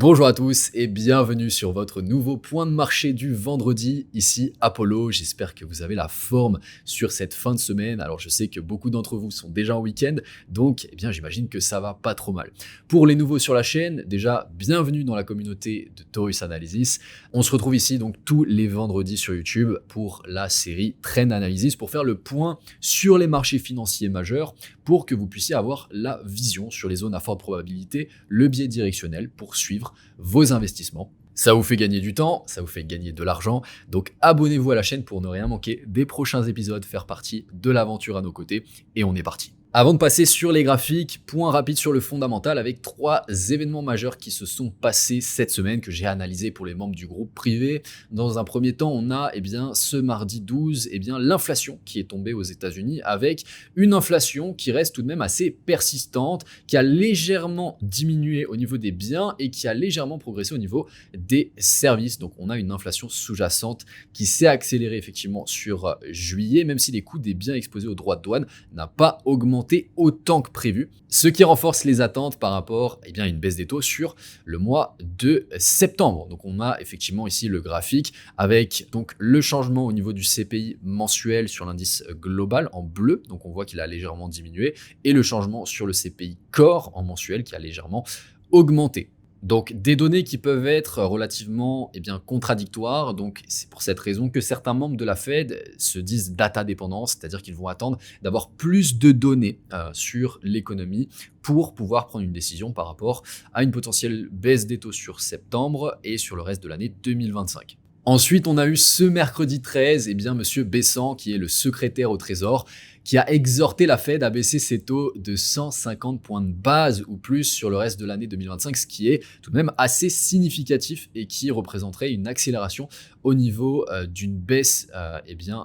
Bonjour à tous et bienvenue sur votre nouveau point de marché du vendredi, ici Apollo. J'espère que vous avez la forme sur cette fin de semaine. Alors je sais que beaucoup d'entre vous sont déjà en week-end, donc j'imagine que ça va pas trop mal. Pour les nouveaux sur la chaîne, déjà bienvenue dans la communauté de Taurus Analysis. On se retrouve ici donc tous les vendredis sur YouTube pour la série Trend Analysis pour faire le point sur les marchés financiers majeurs pour que vous puissiez avoir la vision sur les zones à forte probabilité, le biais directionnel pour suivre vos investissements. Ça vous fait gagner du temps, ça vous fait gagner de l'argent, donc abonnez-vous à la chaîne pour ne rien manquer des prochains épisodes, faire partie de l'aventure à nos côtés, et on est parti. Avant de passer sur les graphiques, point rapide sur le fondamental avec 3 événements majeurs qui se sont passés cette semaine que j'ai analysé pour les membres du groupe privé. Dans un premier temps, on a ce mardi 12 l'inflation qui est tombée aux États-Unis avec une inflation qui reste tout de même assez persistante, qui a légèrement diminué au niveau des biens et qui a légèrement progressé au niveau des services. Donc on a une inflation sous-jacente qui s'est accélérée effectivement sur juillet, même si les coûts des biens exposés aux droits de douane n'ont pas augmenté autant que prévu, ce qui renforce les attentes par rapport à une baisse des taux sur le mois de septembre. Donc on a effectivement ici le graphique avec donc le changement au niveau du CPI mensuel sur l'indice global en bleu, donc on voit qu'il a légèrement diminué, et le changement sur le CPI core en mensuel qui a légèrement augmenté. Donc des données qui peuvent être relativement contradictoires, donc c'est pour cette raison que certains membres de la Fed se disent data dépendants, c'est-à-dire qu'ils vont attendre d'avoir plus de données sur l'économie pour pouvoir prendre une décision par rapport à une potentielle baisse des taux sur septembre et sur le reste de l'année 2025. Ensuite, on a eu ce mercredi 13, Monsieur Bessant, qui est le secrétaire au Trésor, qui a exhorté la Fed à baisser ses taux de 150 points de base ou plus sur le reste de l'année 2025, ce qui est tout de même assez significatif et qui représenterait une accélération au niveau d'une baisse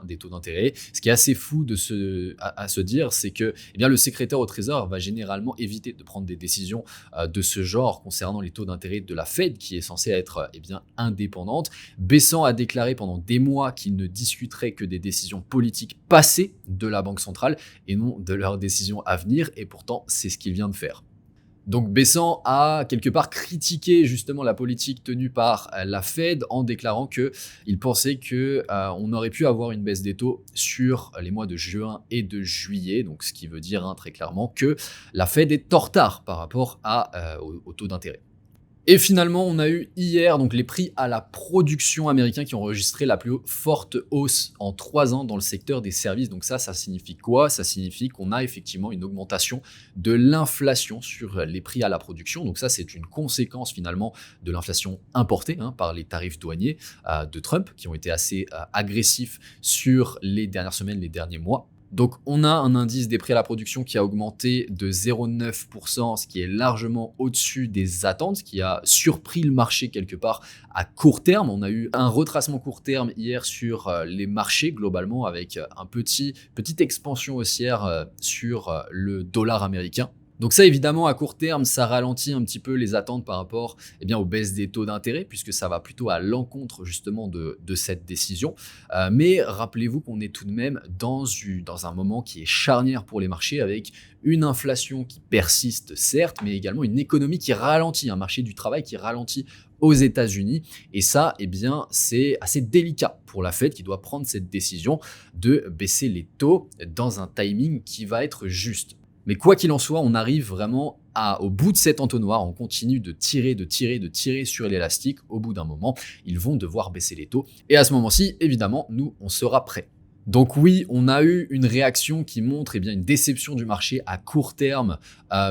des taux d'intérêt. Ce qui est assez fou à se dire, c'est que le secrétaire au Trésor va généralement éviter de prendre des décisions de ce genre concernant les taux d'intérêt de la Fed, qui est censée être indépendante. Bessant a déclaré pendant des mois qu'il ne discuterait que des décisions politiques passées de la Banque centrale et non de leurs décisions à venir, et pourtant c'est ce qu'il vient de faire. Donc Bessant a quelque part critiqué justement la politique tenue par la Fed en déclarant qu'il pensait qu'on aurait pu avoir une baisse des taux sur les mois de juin et de juillet, donc ce qui veut dire très clairement que la Fed est en retard par rapport au taux d'intérêt. Et finalement, on a eu hier donc les prix à la production américains qui ont enregistré la plus forte hausse en 3 ans dans le secteur des services. Donc ça signifie quoi? Ça signifie qu'on a effectivement une augmentation de l'inflation sur les prix à la production. Donc ça, c'est une conséquence finalement de l'inflation importée par les tarifs douaniers de Trump qui ont été assez agressifs sur les dernières semaines, les derniers mois. Donc on a un indice des prix à la production qui a augmenté de 0,9%, ce qui est largement au-dessus des attentes, ce qui a surpris le marché quelque part à court terme. On a eu un retracement court terme hier sur les marchés globalement avec une petite expansion haussière sur le dollar américain. Donc ça, évidemment, à court terme, ça ralentit un petit peu les attentes par rapport aux baisses des taux d'intérêt, puisque ça va plutôt à l'encontre justement de cette décision. Mais rappelez-vous qu'on est tout de même dans un moment qui est charnière pour les marchés, avec une inflation qui persiste certes, mais également une économie qui ralentit, un marché du travail qui ralentit aux États-Unis. Et ça, c'est assez délicat pour la Fed qui doit prendre cette décision de baisser les taux dans un timing qui va être juste. Mais quoi qu'il en soit, on arrive vraiment au bout de cet entonnoir, on continue de tirer sur l'élastique. Au bout d'un moment, ils vont devoir baisser les taux. Et à ce moment-ci, évidemment, nous, on sera prêts. Donc oui, on a eu une réaction qui montre une déception du marché à court terme,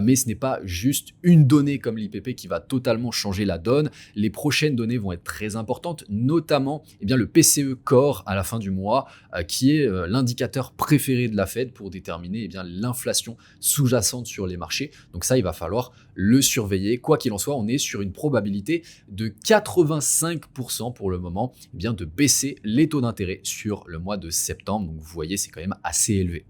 mais ce n'est pas juste une donnée comme l'IPP qui va totalement changer la donne. Les prochaines données vont être très importantes, notamment le PCE Core à la fin du mois, qui est l'indicateur préféré de la Fed pour déterminer l'inflation sous-jacente sur les marchés. Donc ça, il va falloir le surveiller. Quoi qu'il en soit, on est sur une probabilité de 85% pour le moment de baisser les taux d'intérêt sur le mois de septembre. Donc vous voyez, c'est quand même assez élevé.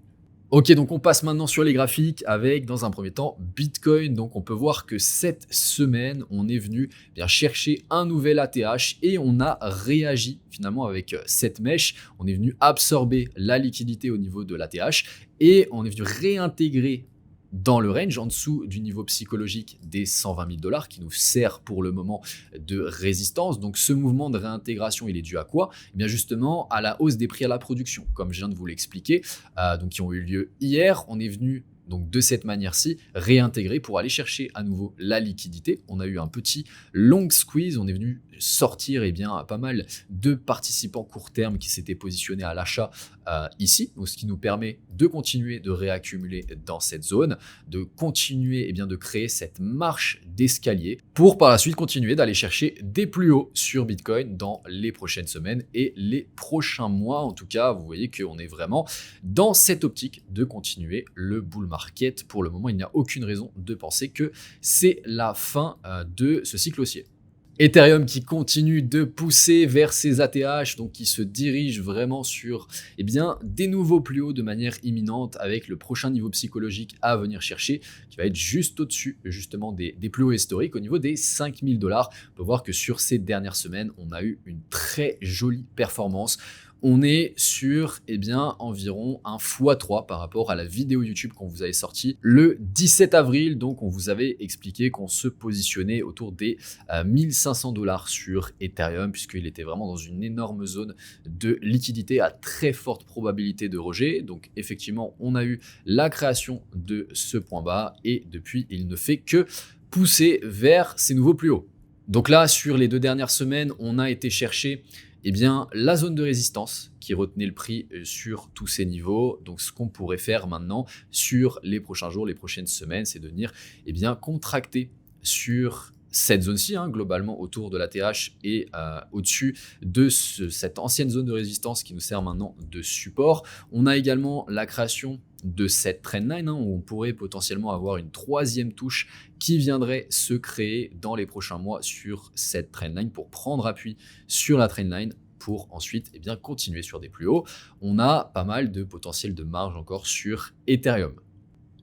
Ok, donc on passe maintenant sur les graphiques avec, dans un premier temps, Bitcoin. Donc on peut voir que cette semaine, on est venu chercher un nouvel ATH et on a réagi finalement avec cette mèche. On est venu absorber la liquidité au niveau de l'ATH et on est venu réintégrer dans le range, en dessous du niveau psychologique des 120 000 dollars qui nous sert pour le moment de résistance. Donc ce mouvement de réintégration, il est dû à quoi? Eh bien justement à la hausse des prix à la production, comme je viens de vous l'expliquer, donc qui ont eu lieu hier. On est venu donc de cette manière-ci réintégrer pour aller chercher à nouveau la liquidité. On a eu un petit long squeeze, on est venu sortir pas mal de participants court terme qui s'étaient positionnés à l'achat ici, donc ce qui nous permet de continuer de réaccumuler dans cette zone, de continuer de créer cette marche d'escalier pour par la suite continuer d'aller chercher des plus hauts sur Bitcoin dans les prochaines semaines et les prochains mois. En tout cas, vous voyez qu'on est vraiment dans cette optique de continuer le bull market. Pour le moment, il n'y a aucune raison de penser que c'est la fin de ce cycle haussier. Ethereum qui continue de pousser vers ses ATH, donc qui se dirige vraiment sur des nouveaux plus hauts de manière imminente avec le prochain niveau psychologique à venir chercher qui va être juste au-dessus justement des plus hauts historiques au niveau des 5000 dollars. On peut voir que sur ces dernières semaines, on a eu une très jolie performance. On est sur environ un x3 par rapport à la vidéo YouTube qu'on vous avait sortie le 17 avril. Donc on vous avait expliqué qu'on se positionnait autour des 1500 dollars sur Ethereum puisqu'il était vraiment dans une énorme zone de liquidité à très forte probabilité de rejet. Donc effectivement, on a eu la création de ce point bas et depuis, il ne fait que pousser vers ces nouveaux plus hauts. Donc là, sur les 2 dernières semaines, on a été chercher la zone de résistance qui retenait le prix sur tous ces niveaux. Donc ce qu'on pourrait faire maintenant sur les prochains jours, les prochaines semaines, c'est de venir contracter sur cette zone-ci, globalement autour de la TH et au-dessus de cette ancienne zone de résistance qui nous sert maintenant de support. On a également la création de cette trendline où on pourrait potentiellement avoir une 3e touche qui viendrait se créer dans les prochains mois sur cette trendline pour prendre appui sur la trendline pour ensuite continuer sur des plus hauts. On a pas mal de potentiel de marge encore sur Ethereum.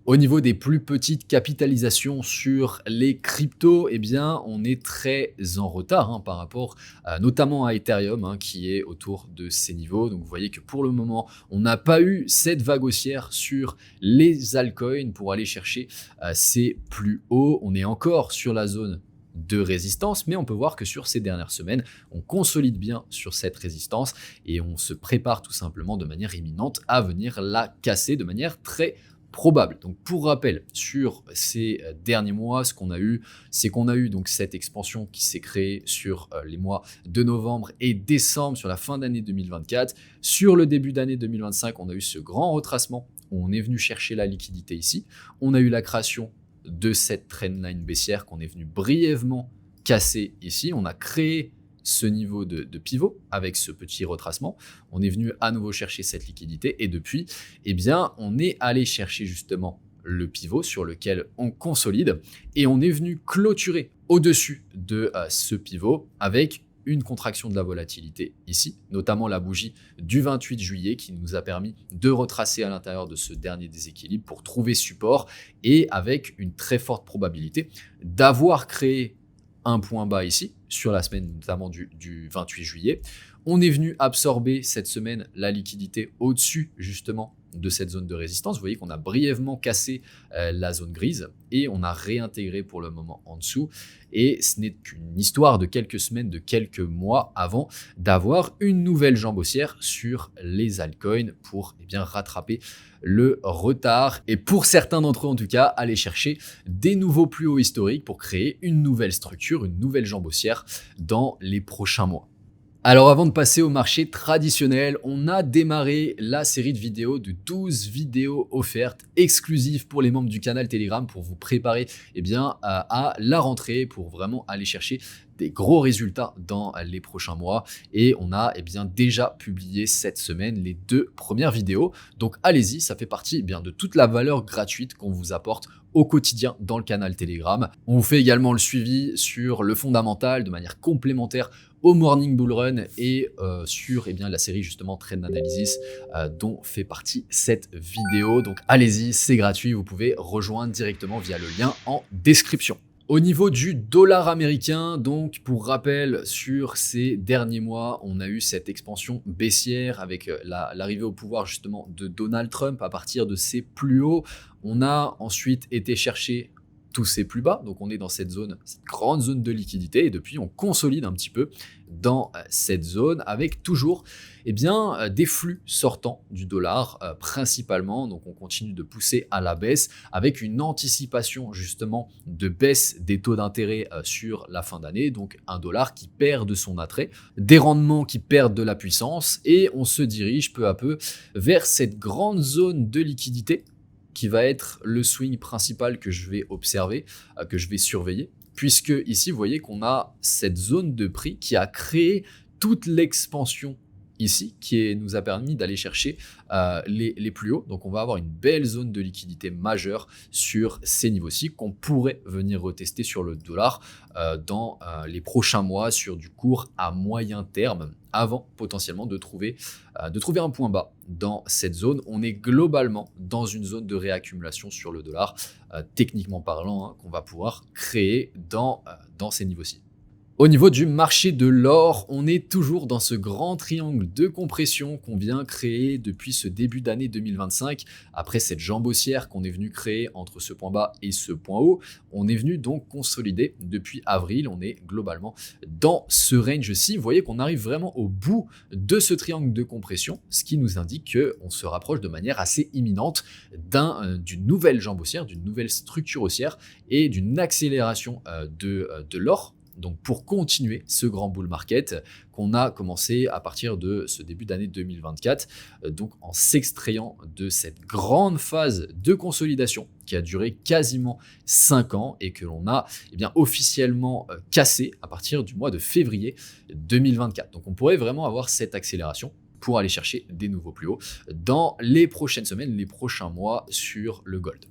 Au niveau des plus petites capitalisations sur les cryptos, on est très en retard par rapport notamment à Ethereum qui est autour de ces niveaux. Donc vous voyez que pour le moment, on n'a pas eu cette vague haussière sur les altcoins pour aller chercher ces plus hauts. On est encore sur la zone de résistance, mais on peut voir que sur ces dernières semaines, on consolide bien sur cette résistance et on se prépare tout simplement de manière imminente à venir la casser de manière très probable. Donc pour rappel, sur ces derniers mois, ce qu'on a eu, c'est qu'on a eu donc cette expansion qui s'est créée sur les mois de novembre et décembre, sur la fin d'année 2024. Sur le début d'année 2025, on a eu ce grand retracement où on est venu chercher la liquidité ici. On a eu la création de cette trendline baissière qu'on est venu brièvement casser ici. On a créé ce niveau de pivot avec ce petit retracement. On est venu à nouveau chercher cette liquidité et depuis, on est allé chercher justement le pivot sur lequel on consolide et on est venu clôturer au-dessus de ce pivot avec une contraction de la volatilité ici, notamment la bougie du 28 juillet qui nous a permis de retracer à l'intérieur de ce dernier déséquilibre pour trouver support et avec une très forte probabilité d'avoir créé un point bas ici, sur la semaine notamment du 28 juillet. On est venu absorber cette semaine la liquidité au-dessus justement de cette zone de résistance. Vous voyez qu'on a brièvement cassé la zone grise et on a réintégré pour le moment en dessous. Et ce n'est qu'une histoire de quelques semaines, de quelques mois avant d'avoir une nouvelle jambe haussière sur les altcoins pour rattraper le retard. Et pour certains d'entre eux en tout cas, aller chercher des nouveaux plus hauts historiques pour créer une nouvelle structure, une nouvelle jambe haussière dans les prochains mois. Alors avant de passer au marché traditionnel, on a démarré la série de vidéos de 12 vidéos offertes exclusives pour les membres du canal Telegram pour vous préparer à la rentrée, pour vraiment aller chercher des gros résultats dans les prochains mois. Et on a déjà publié cette semaine les 2 premières vidéos. Donc allez-y, ça fait partie de toute la valeur gratuite qu'on vous apporte au quotidien dans le canal Telegram. On vous fait également le suivi sur le fondamental de manière complémentaire au Morning Bull Run et sur la série justement Trend Analysis dont fait partie cette vidéo. Donc allez-y, c'est gratuit, vous pouvez rejoindre directement via le lien en description. Au niveau du dollar américain, donc pour rappel, sur ces derniers mois, on a eu cette expansion baissière avec l'arrivée au pouvoir justement de Donald Trump à partir de ses plus hauts. On a ensuite été chercher tous ces plus bas, donc on est dans cette zone, cette grande zone de liquidité, et depuis on consolide un petit peu dans cette zone avec toujours des flux sortants du dollar principalement, donc on continue de pousser à la baisse avec une anticipation justement de baisse des taux d'intérêt sur la fin d'année, donc un dollar qui perd de son attrait, des rendements qui perdent de la puissance, et on se dirige peu à peu vers cette grande zone de liquidité qui va être le swing principal que je vais observer, que je vais surveiller, puisque ici, vous voyez qu'on a cette zone de prix qui a créé toute l'expansion ici, qui nous a permis d'aller chercher les plus hauts. Donc on va avoir une belle zone de liquidité majeure sur ces niveaux-ci qu'on pourrait venir retester sur le dollar dans les prochains mois sur du court à moyen terme, avant potentiellement de trouver un point bas dans cette zone. On est globalement dans une zone de réaccumulation sur le dollar, techniquement parlant, qu'on va pouvoir créer dans ces niveaux-ci. Au niveau du marché de l'or, on est toujours dans ce grand triangle de compression qu'on vient créer depuis ce début d'année 2025. Après cette jambe haussière qu'on est venu créer entre ce point bas et ce point haut, on est venu donc consolider depuis avril. On est globalement dans ce range-ci. Vous voyez qu'on arrive vraiment au bout de ce triangle de compression, ce qui nous indique qu'on se rapproche de manière assez imminente d'une nouvelle jambe haussière, d'une nouvelle structure haussière et d'une accélération de l'or. Donc pour continuer ce grand bull market qu'on a commencé à partir de ce début d'année 2024, donc en s'extrayant de cette grande phase de consolidation qui a duré quasiment 5 ans et que l'on a officiellement cassé à partir du mois de février 2024. Donc on pourrait vraiment avoir cette accélération pour aller chercher des nouveaux plus hauts dans les prochaines semaines, les prochains mois sur le gold.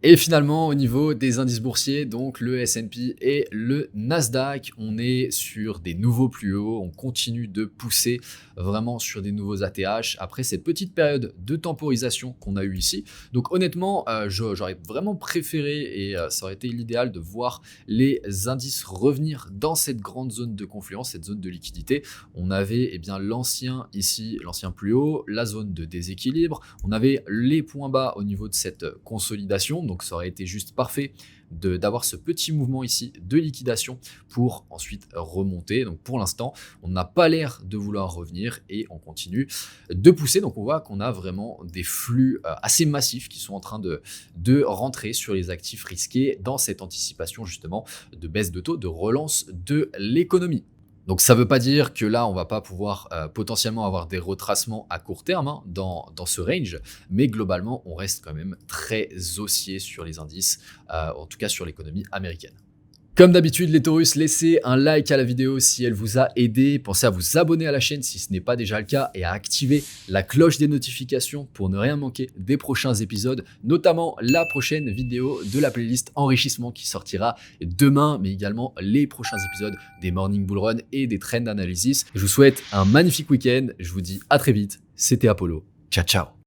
Et finalement, au niveau des indices boursiers, donc le S&P et le Nasdaq, on est sur des nouveaux plus hauts. On continue de pousser vraiment sur des nouveaux ATH après cette petite période de temporisation qu'on a eu ici. Donc honnêtement, j'aurais vraiment préféré, et ça aurait été l'idéal, de voir les indices revenir dans cette grande zone de confluence, cette zone de liquidité. On avait l'ancien ici, l'ancien plus haut, la zone de déséquilibre. On avait les points bas au niveau de cette consolidation. Donc ça aurait été juste parfait d'avoir ce petit mouvement ici de liquidation pour ensuite remonter. Donc pour l'instant, on n'a pas l'air de vouloir revenir et on continue de pousser. Donc on voit qu'on a vraiment des flux assez massifs qui sont en train de rentrer sur les actifs risqués dans cette anticipation justement de baisse de taux, de relance de l'économie. Donc ça ne veut pas dire que là, on ne va pas pouvoir potentiellement avoir des retracements à court terme dans ce range, mais globalement, on reste quand même très haussier sur les indices, en tout cas sur l'économie américaine. Comme d'habitude les taurus, laissez un like à la vidéo si elle vous a aidé. Pensez à vous abonner à la chaîne si ce n'est pas déjà le cas et à activer la cloche des notifications pour ne rien manquer des prochains épisodes, notamment la prochaine vidéo de la playlist enrichissement qui sortira demain, mais également les prochains épisodes des Morning Bull Run et des Trend Analysis. Je vous souhaite un magnifique week-end. Je vous dis à très vite. C'était Apollo. Ciao, ciao.